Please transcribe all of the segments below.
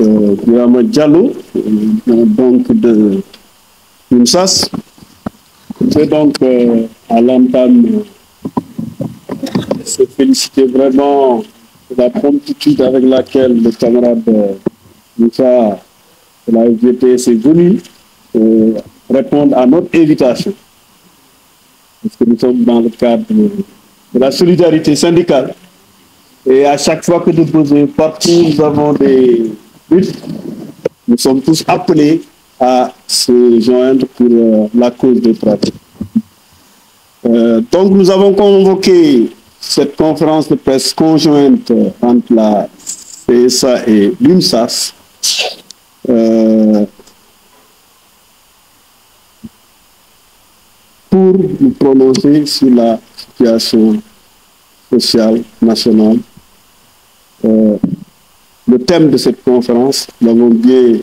Birama Diallo, donc de UNSAS. C'est donc à l'entame se féliciter vraiment de la promptitude avec laquelle le camarade Moussa de la FGTS est venu répondre à notre invitation. Parce que nous sommes dans le cadre de la solidarité syndicale. Et à chaque fois que nous posons partout, nous avons des luttes. Nous sommes tous appelés à se joindre pour la cause des travailleurs. Donc nous avons convoqué cette conférence de presse conjointe entre la CSA et l'UNSAS pour nous prononcer sur la situation sociale nationale. Le thème de cette conférence, nous l'avons bien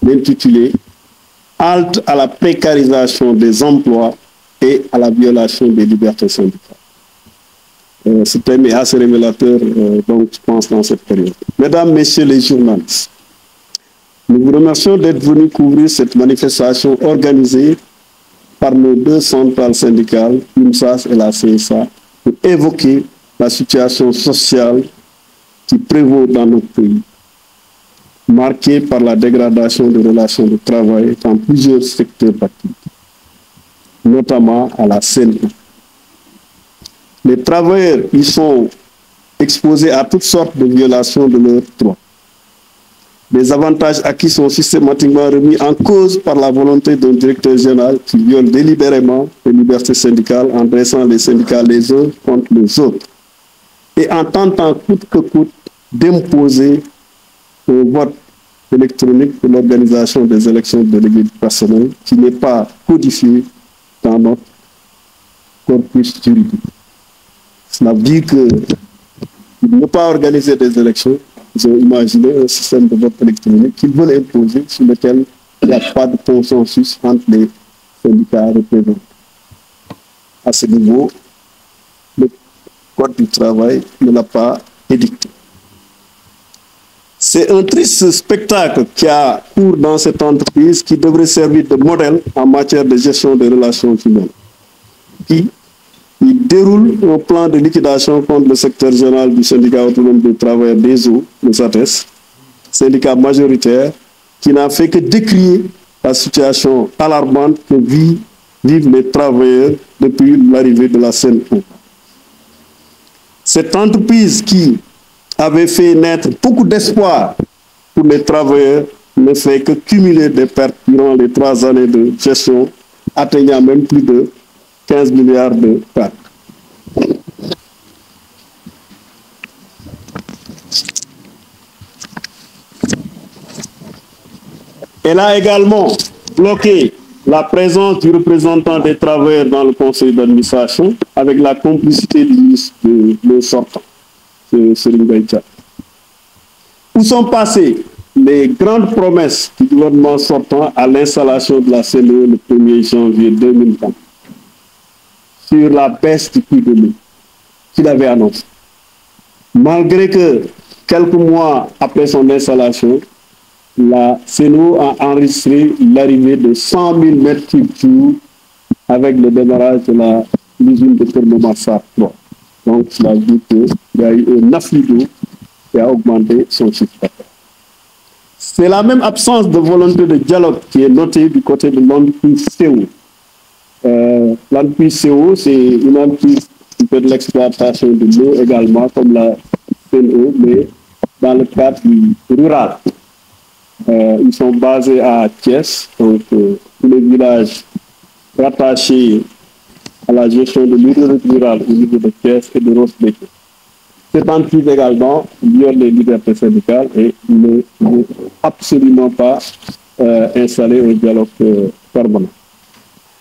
intitulé « Halte à la précarisation des emplois et à la violation des libertés syndicales ». Ce thème est assez révélateur, donc je pense, dans cette période. Mesdames, Messieurs les journalistes, nous vous remercions d'être venus couvrir cette manifestation organisée par nos deux centrales syndicales, l'UNSAS et la CSA, pour évoquer la situation sociale qui prévaut dans notre pays, marquée par la dégradation des relations de travail dans plusieurs secteurs d'activité, notamment à la CNE. Les travailleurs y sont exposés à toutes sortes de violations de leurs droits. Les avantages acquis sont systématiquement remis en cause par la volonté d'un directeur général qui viole délibérément les libertés syndicales en dressant les syndicats les uns contre les autres et en tentant coûte que coûte d'imposer au vote électronique pour l'organisation des élections de délégués personnels qui n'est pas codifié dans notre corpus juridique. Cela veut dire que ne pas organiser des élections, ils ont imaginé un système de vote électronique qu'ils veulent imposer sur lequel il n'y a pas de consensus entre les syndicats représentés. À ce niveau, le Code du travail ne l'a pas édicté. C'est un triste spectacle qui a cours dans cette entreprise qui devrait servir de modèle en matière de gestion des relations humaines. Il déroule un plan de liquidation contre le secteur général du syndicat autonome des travailleurs des eaux, le SATES, syndicat majoritaire, qui n'a fait que décrier la situation alarmante que vivent les travailleurs depuis l'arrivée de la CNO. Cette entreprise qui avait fait naître beaucoup d'espoir pour les travailleurs ne fait que cumuler des pertes durant les 3 années de gestion, atteignant même plus de 15 milliards de pertes. Elle a également bloqué la présence du représentant des travailleurs dans le conseil d'administration avec la complicité du ministre de sortant, Serigne Mbaye Thiam. Où sont passées les grandes promesses du gouvernement sortant à l'installation de la CNE le 1er janvier 2020 sur la baisse du prix de l'eau qu'il avait annoncé? Malgré que quelques mois après son installation, la CNO a enregistré l'arrivée de 100 000 mètres cubes avec le démarrage de l'usine de Thermomassa 3. Donc, cela veut dire qu'il y a eu un afflux d'eau qui a augmenté son chiffre d'affaires. C'est la même absence de volonté de dialogue qui est notée du côté de l'entreprise CO. L'entreprise CO, c'est une entreprise qui fait de l'exploitation de l'eau également, comme la CNO, mais dans le cadre rural. Ils sont basés à Thiès, donc tous les villages rattachés à la gestion de l'hydraulique rurale au niveau de Thiès et de Ross-Béthio. Cette entreprise également viole les libertés syndicales et ne veut absolument pas installer un dialogue permanent.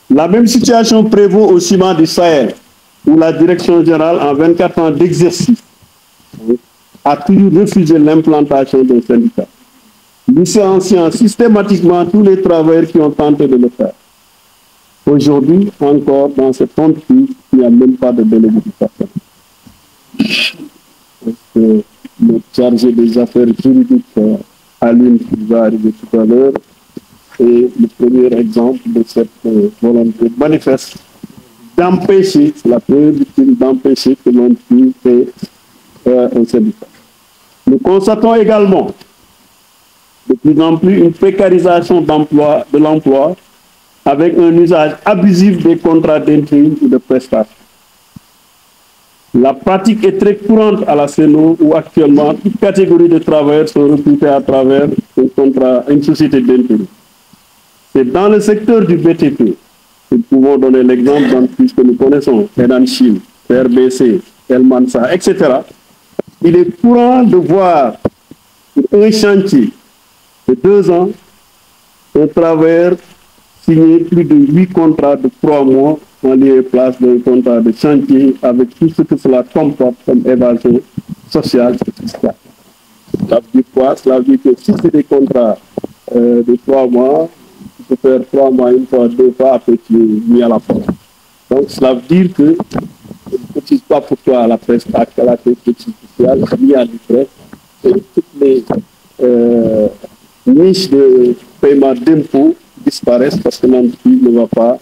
La même situation prévaut au ciment du Sahel, où la direction générale, en 24 ans d'exercice, a toujours refusé l'implantation d'un syndicat, licenciant systématiquement tous les travailleurs qui ont tenté de le faire. Aujourd'hui, encore, dans cette entreprise, il n'y a même pas de délégué du personnel. Parce que le chargé des affaires juridiques Aline qui va arriver tout à l'heure est le premier exemple de cette volonté manifeste d'empêcher, c'est la première victime, d'empêcher que l'on puisse faire un syndicat. Nous constatons également de plus en plus une précarisation de l'emploi avec un usage abusif des contrats d'intérim ou de prestation. La pratique est très courante à la CNO où actuellement toute catégorie de travailleurs sont recrutés à travers une société d'intérim. C'est dans le secteur du BTP, nous pouvons donner l'exemple d'entreprises que nous connaissons, Edan Chine, RBC, El Mansa, etc. Il est courant de voir pour un chantier de 2 ans, un travailleur signer plus de 8 contrats de 3 mois en lieu et place d'un contrat de chantier avec tout ce que cela comporte comme évasion sociale et fiscale. Cela veut dire quoi? Cela veut dire que si c'est des contrats de 3 mois, tu peux faire 3 mois, une fois, 2 fois, après tu es mis à la porte. Donc cela veut dire que tu ne cotises pas pour toi à la presse, à la sécurité sociale, ni à l'IPRES, et toutes les niches de paiement d'impôts disparaissent parce que l'entreprise ne va pas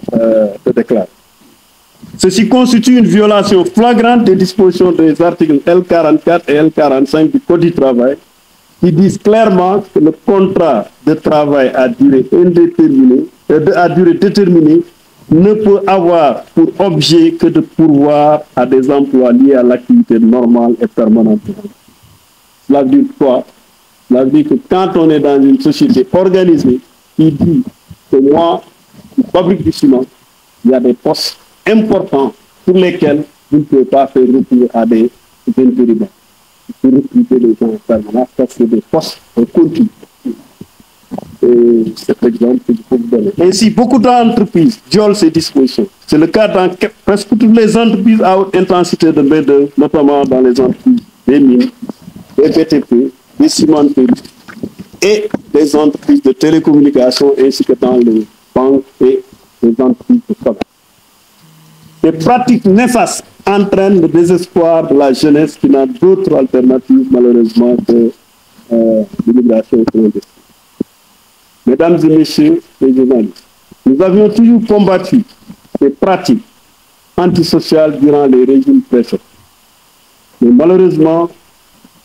te déclarer. Ceci constitue une violation flagrante des dispositions des articles L44 et L45 du Code du travail qui disent clairement que le contrat de travail à durée indéterminée, à durée déterminée ne peut avoir pour objet que de pourvoir à des emplois liés à l'activité normale et permanente. Cela veut dire quoi? Cela veut dire que quand on est dans une société organisée qui dit que moi, je fabrique du ciment, il y a des postes importants pour lesquels vous ne pouvez pas faire recours à des intérimaires. Il faut recruter les gens permanents parce que c'est des postes continus. C'est l'exemple que je peux vous donner. Ainsi, beaucoup d'entreprises violent ces dispositions. C'est le cas dans presque toutes les entreprises à haute intensité de main-d'œuvre, notamment dans les entreprises des mines, des BTP, des cimenteries et des entreprises de télécommunications, ainsi que dans les banques et les entreprises de commerce. Ces pratiques néfastes entraînent le désespoir de la jeunesse qui n'a d'autre alternative, malheureusement, que l'immigration clandestine. Mesdames et messieurs les journalistes, nous avions toujours combattu ces pratiques antisociales durant les régimes précédents. Mais malheureusement,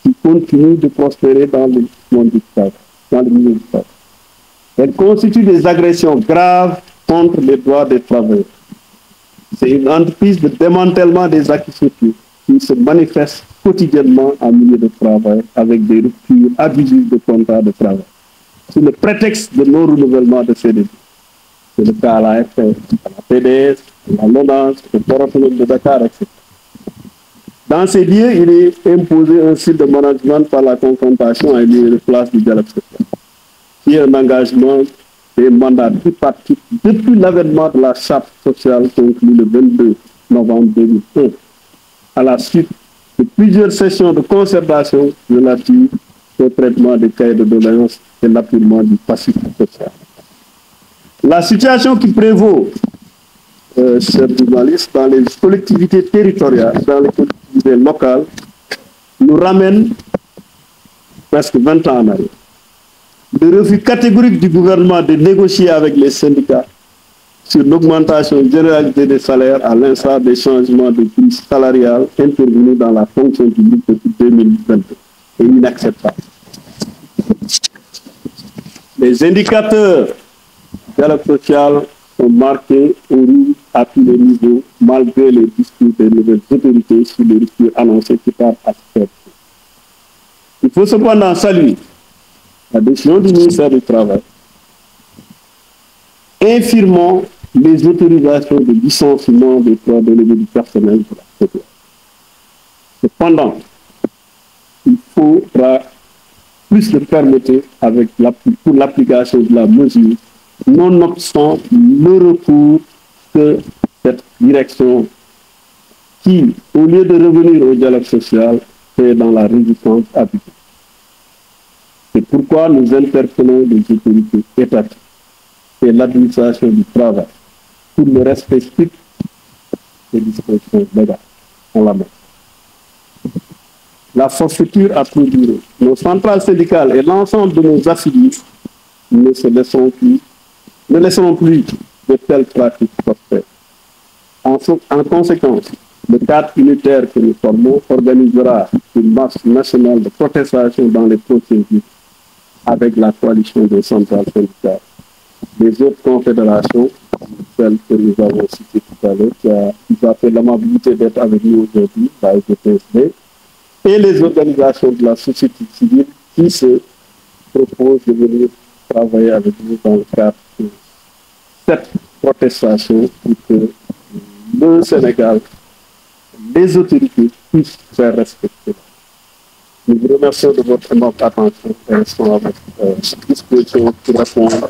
ils continuent de prospérer dans le monde du travail, dans le milieu du travail. Elles constituent des agressions graves contre les droits des travailleurs. C'est une entreprise de démantèlement des acquis sociaux qui se manifeste quotidiennement en milieu de travail avec des ruptures abusives de contrats de travail, sous le prétexte de non-renouvellement de CDD. C'est le cas à la FR, à la PDS, à la LONAS, au Port autonome de Dakar, etc. Dans ces lieux, il est imposé un style de management par la confrontation à lieu de place du dialogue social, qui est un engagement des mandats tripartites depuis l'avènement de la charte sociale conclue le 22 novembre 2001, à la suite de plusieurs sessions de concertation relatives au traitement des cahiers de doléances et l'apurement du passif social. La situation qui prévaut, chers journalistes, dans les collectivités territoriales, dans les collectivités locales, nous ramène presque 20 ans en arrière. Le refus catégorique du gouvernement de négocier avec les syndicats sur l'augmentation généralisée des salaires à l'instar des changements de prix salarial intervenus dans la fonction publique depuis 2022 est inacceptable. Les indicateurs du dialogue social sont marqués au rouge à tous les niveaux, malgré les discours des nouvelles autorités sur les ruptures annoncées qui partent à faire. Il faut cependant saluer la décision du ministère du Travail infirmant les autorisations de licenciement des droits délégués du personnel de la CPA. Cependant, il faudra plus le permettre pour l'application de la mesure, nonobstant le recours que cette direction qui, au lieu de revenir au dialogue social, fait dans la résistance habituelle. C'est pourquoi nous interpellons les autorités étatiques et l'administration du travail pour le respect strict des dispositions légales en la main. la forfaiture a tout duré. Nos centrales syndicales et l'ensemble de nos affiliés ne laisseront plus de telles pratiques prospères. En conséquence, le cadre unitaire que nous formons organisera une marche nationale de protestation dans les prochains jours avec la coalition des centrales syndicales. Les autres confédérations, celles que nous avons citées tout à l'heure, qui a fait l'amabilité d'être avec nous aujourd'hui, la FDPSD, et les organisations de la société civile qui se proposent de venir travailler avec nous dans le cadre de cette protestation pour que le Sénégal, les autorités puissent faire respecter. Nous vous remercions de votre attention et restons à votre disposition pour répondre